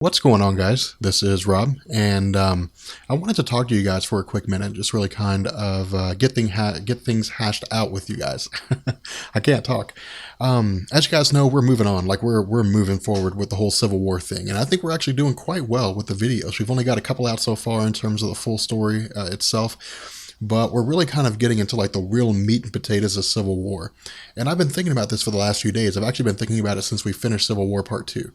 What's going on, guys? This is Rob, and I wanted to talk to you guys for a quick minute, just really kind of get things hashed out with you guys. I can't talk. As you guys know, we're moving on. Like we're moving forward with the whole Civil War thing, and I think we're actually doing quite well with the videos. We've only got a couple out so far in terms of the full story itself. But we're really kind of getting into like the real meat and potatoes of Civil War. And I've been thinking about this for the last few days. I've actually been thinking about it since we finished Civil War Part 2.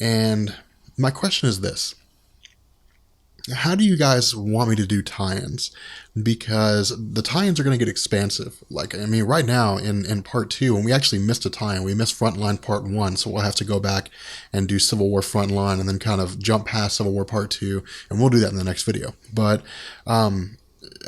And my question is this: how do you guys want me to do tie-ins? Because the tie-ins are going to get expansive. Like, I mean, right now in part 2, and we actually missed a tie-in, we missed Frontline part 1, so we'll have to go back and do Civil War Frontline and then kind of jump past Civil War part 2, and we'll do that in the next video. But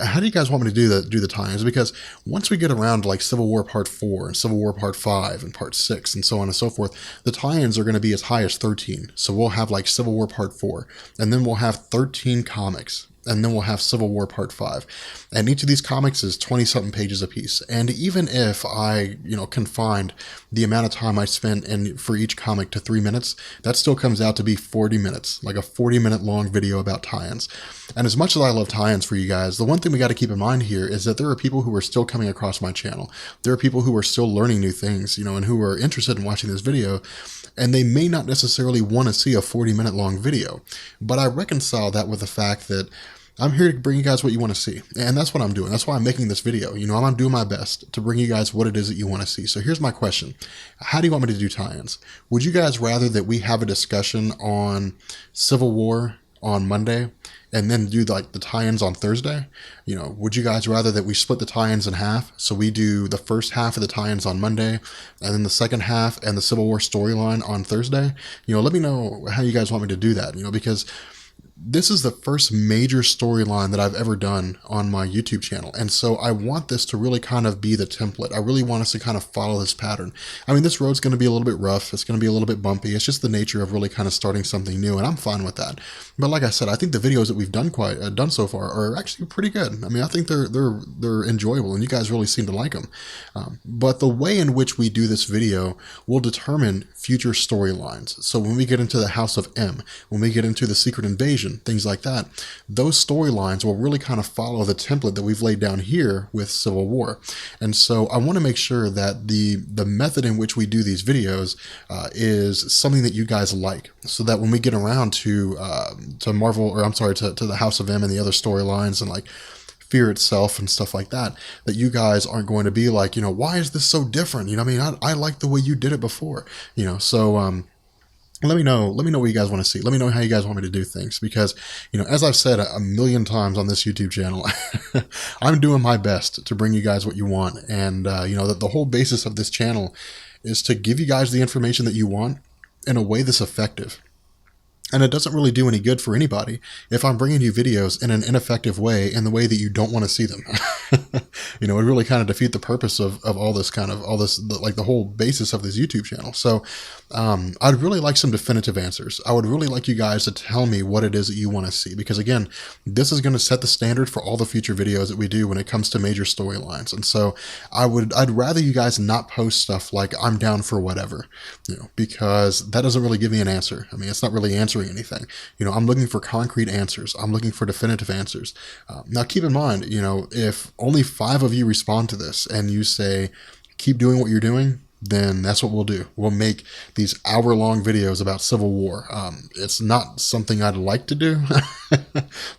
how do you guys want me to do the tie-ins? Because once we get around to like Civil War Part 4 and Civil War Part 5 and Part 6 and so on and so forth, the tie-ins are going to be as high as 13. So we'll have like Civil War Part 4, and then we'll have 13 comics, and then we'll have Civil War Part 5. And each of these comics is 20-something pages apiece. And even if I, confined the amount of time I spent for each comic to 3 minutes, that still comes out to be 40 minutes, like a 40-minute long video about tie-ins. And as much as I love tie-ins for you guys, the one thing we got to keep in mind here is that there are people who are still coming across my channel. There are people who are still learning new things, and who are interested in watching this video, and they may not necessarily want to see a 40-minute long video. But I reconcile that with the fact that I'm here to bring you guys what you want to see. And that's what I'm doing. That's why I'm making this video. I'm doing my best to bring you guys what it is that you want to see. So here's my question. How do you want me to do tie-ins? Would you guys rather that we have a discussion on Civil War on Monday and then do like the tie-ins on Thursday? Would you guys rather that we split the tie-ins in half? So we do the first half of the tie-ins on Monday and then the second half and the Civil War storyline on Thursday? Let me know how you guys want me to do that, because this is the first major storyline that I've ever done on my YouTube channel. And so I want this to really kind of be the template. I really want us to kind of follow this pattern. I mean, this road's going to be a little bit rough. It's going to be a little bit bumpy. It's just the nature of really kind of starting something new, and I'm fine with that. But like I said, I think the videos that we've done so far are actually pretty good. I mean, I think they're enjoyable, and you guys really seem to like them. But the way in which we do this video will determine future storylines. So when we get into the House of M, when we get into the Secret Invasion, things like that, those storylines will really kind of follow the template that we've laid down here with Civil War. And so I want to make sure that the method in which we do these videos is something that you guys like, so that when we get around to Marvel, or I'm sorry, to the House of M and the other storylines and like Fear itself and stuff like that, that you guys aren't going to be like, why is this so different? I mean, I like the way you did it before, so let me know what you guys want to see. Let me know how you guys want me to do things, because, as I've said a million times on this YouTube channel, I'm doing my best to bring you guys what you want. And, that the whole basis of this channel is to give you guys the information that you want in a way that's effective. And it doesn't really do any good for anybody if I'm bringing you videos in an ineffective way, in the way that you don't want to see them. It would really kind of defeat the purpose of all this, like the whole basis of this YouTube channel. So I'd really like some definitive answers. I would really like you guys to tell me what it is that you want to see, because again, this is going to set the standard for all the future videos that we do when it comes to major storylines. And so I'd rather you guys not post stuff like I'm down for whatever, because that doesn't really give me an answer. I mean, it's not really answering anything. I'm looking for concrete answers. I'm looking for definitive answers. Now keep in mind, if only 5 of you respond to this and you say, keep doing what you're doing, then that's what we'll do. We'll make these hour-long videos about Civil War. It's not something I'd like to do,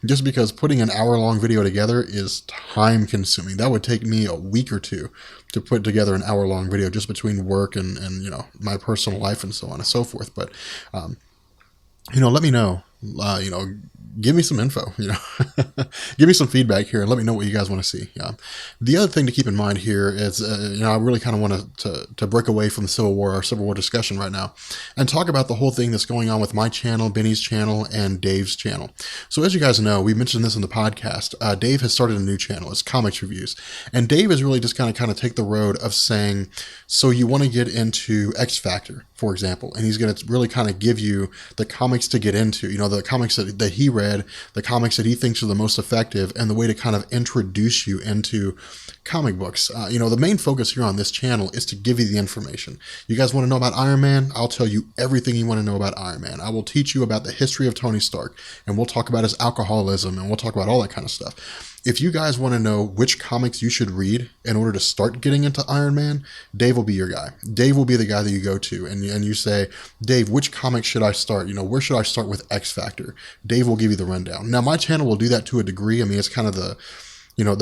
just because putting an hour-long video together is time-consuming. That would take me a week or two to put together an hour-long video, just between work and my personal life and so on and so forth. But let me know. Give me some info, give me some feedback here and let me know what you guys want to see. The other thing to keep in mind here is, I really kind of want to break away from the Civil War discussion right now and talk about the whole thing that's going on with my channel, Benny's channel, and Dave's channel. So as you guys know, we mentioned this in the podcast, Dave has started a new channel. It's Comics Reviews. And Dave is really just kind of take the road of saying, so you want to get into X Factor, for example, and he's going to really kind of give you the comics to get into, the comics that he read read, the comics that he thinks are the most effective, and the way to kind of introduce you into comic books. The main focus here on this channel is to give you the information. You guys want to know about Iron Man? I'll tell you everything you want to know about Iron Man. I will teach you about the history of Tony Stark, and we'll talk about his alcoholism, and we'll talk about all that kind of stuff. If you guys want to know which comics you should read in order to start getting into Iron Man, Dave will be your guy. Dave will be the guy that you go to, and you say, Dave, which comic should I start? Where should I start with X Factor? Dave will give you the rundown. Now, my channel will do that to a degree. I mean, it's kind of the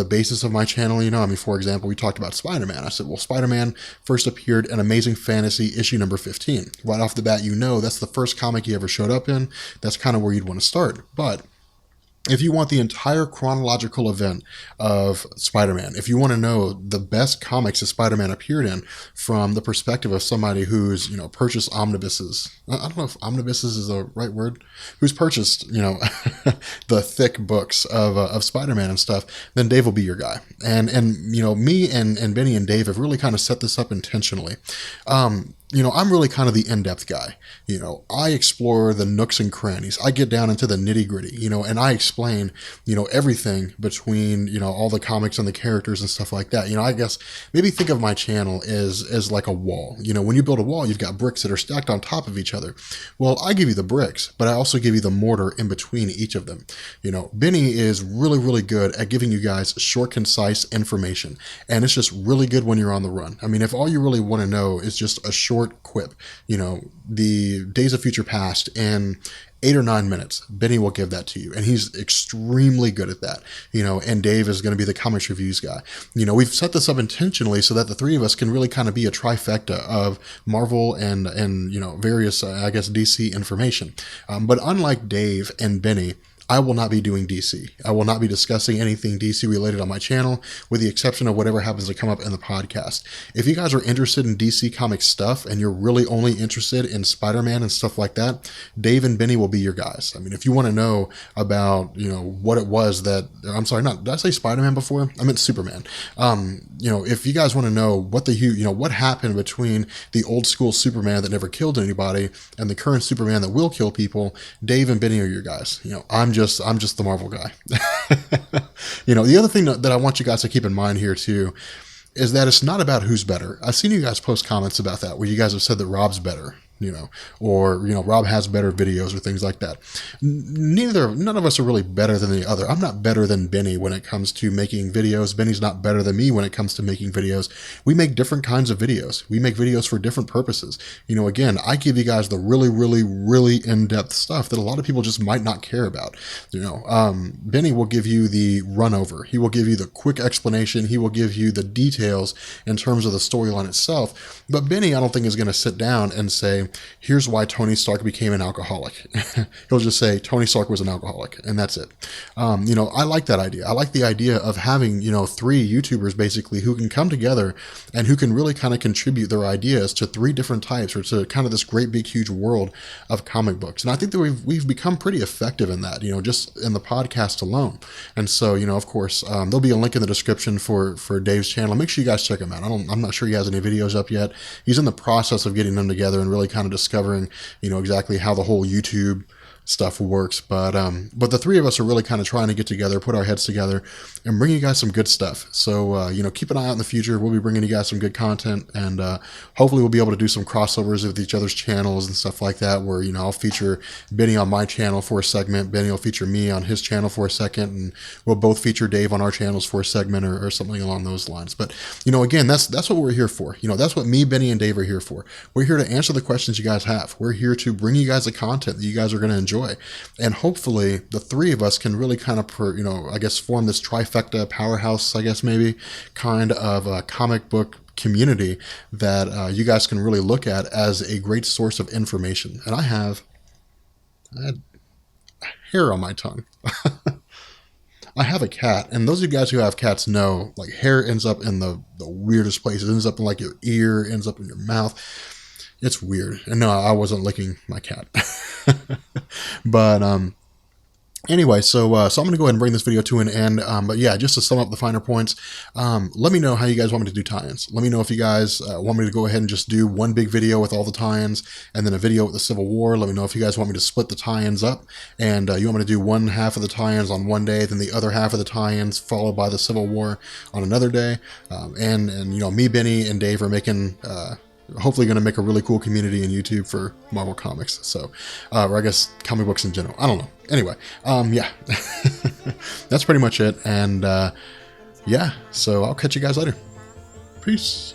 basis of my channel. For example, we talked about Spider-Man. I said, well, Spider-Man first appeared in Amazing Fantasy issue number 15. Right off the bat, that's the first comic he ever showed up in. That's kind of where you'd want to start. But if you want the entire chronological event of Spider-Man, if you want to know the best comics that Spider-Man appeared in from the perspective of somebody who's, purchased omnibuses, I don't know if omnibuses is the right word, who's purchased, the thick books of Spider-Man and stuff, then Dave will be your guy. And me and Benny and Dave have really kind of set this up intentionally. I'm really kind of the in-depth guy. I explore the nooks and crannies. I get down into the nitty-gritty, and I explain, everything between, all the comics and the characters and stuff like that. I guess maybe think of my channel as like a wall. When you build a wall, you've got bricks that are stacked on top of each other. Well, I give you the bricks, but I also give you the mortar in between each of them. Benny is really, really good at giving you guys short, concise information. And it's just really good when you're on the run. I mean, if all you really want to know is just a short quip, the Days of Future Past in 8 or 9 minutes, Benny will give that to you. And he's extremely good at that, and Dave is going to be the comics reviews guy. We've set this up intentionally so that the three of us can really kind of be a trifecta of Marvel and various, DC information. But unlike Dave and Benny, I will not be doing DC. I will not be discussing anything DC related on my channel, with the exception of whatever happens to come up in the podcast. If you guys are interested in DC Comics stuff and you're really only interested in Spider-Man and stuff like that, Dave and Benny will be your guys. I mean, if you want to know about, what it was that, I'm sorry, did I say Spider-Man before? I meant Superman. If you guys want to know what what happened between the old school Superman that never killed anybody and the current Superman that will kill people, Dave and Benny are your guys. I'm just the Marvel guy. The other thing that I want you guys to keep in mind here too is that it's not about who's better. I've seen you guys post comments about that where you guys have said that Rob's better. Rob has better videos or things like that. None of us are really better than the other. I'm not better than Benny when it comes to making videos. Benny's not better than me when it comes to making videos. We make different kinds of videos. We make videos for different purposes. Again, I give you guys the really, really, really in-depth stuff that a lot of people just might not care about. Benny will give you the run over. He will give you the quick explanation. He will give you the details in terms of the storyline itself. But Benny, I don't think, is going to sit down and say, here's why Tony Stark became an alcoholic. He'll just say Tony Stark was an alcoholic, and that's it. I like that idea. I like the idea of having, three YouTubers basically who can come together and who can really kind of contribute their ideas to three different types, or to kind of this great big huge world of comic books. And I think that we've become pretty effective in that, just in the podcast alone. And so, of course, there'll be a link in the description for Dave's channel. Make sure you guys check him out. I'm not sure he has any videos up yet. He's in the process of getting them together and really kind of discovering, exactly how the whole YouTube stuff works. But the three of us are really kind of trying to get together, put our heads together, and bring you guys some good stuff. So, keep an eye out in the future. We'll be bringing you guys some good content, and hopefully we'll be able to do some crossovers with each other's channels and stuff like that, where, I'll feature Benny on my channel for a segment, Benny will feature me on his channel for a second, and we'll both feature Dave on our channels for a segment, or something along those lines. But, again, that's what we're here for. That's what me, Benny, and Dave are here for. We're here to answer the questions you guys have. We're here to bring you guys the content that you guys are going to enjoy. And hopefully the three of us can really kind of, form this trifecta powerhouse, maybe kind of a comic book community that you guys can really look at as a great source of information. And I had hair on my tongue. I have a cat, and those of you guys who have cats know, like, hair ends up in the weirdest places. It ends up in like your ear, ends up in your mouth. It's weird. And no, I wasn't licking my cat. But Anyway, so I'm going to go ahead and bring this video to an end. But yeah, just to sum up the finer points, let me know how you guys want me to do tie-ins. Let me know if you guys want me to go ahead and just do one big video with all the tie-ins and then a video with the Civil War. Let me know if you guys want me to split the tie-ins up and you want me to do one half of the tie-ins on one day, then the other half of the tie-ins followed by the Civil War on another day. And you know, me, Benny, and Dave are making hopefully going to make a really cool community in YouTube for Marvel Comics. So, or I guess comic books in general. I don't know. Anyway, yeah, that's pretty much it. And yeah, so I'll catch you guys later. Peace.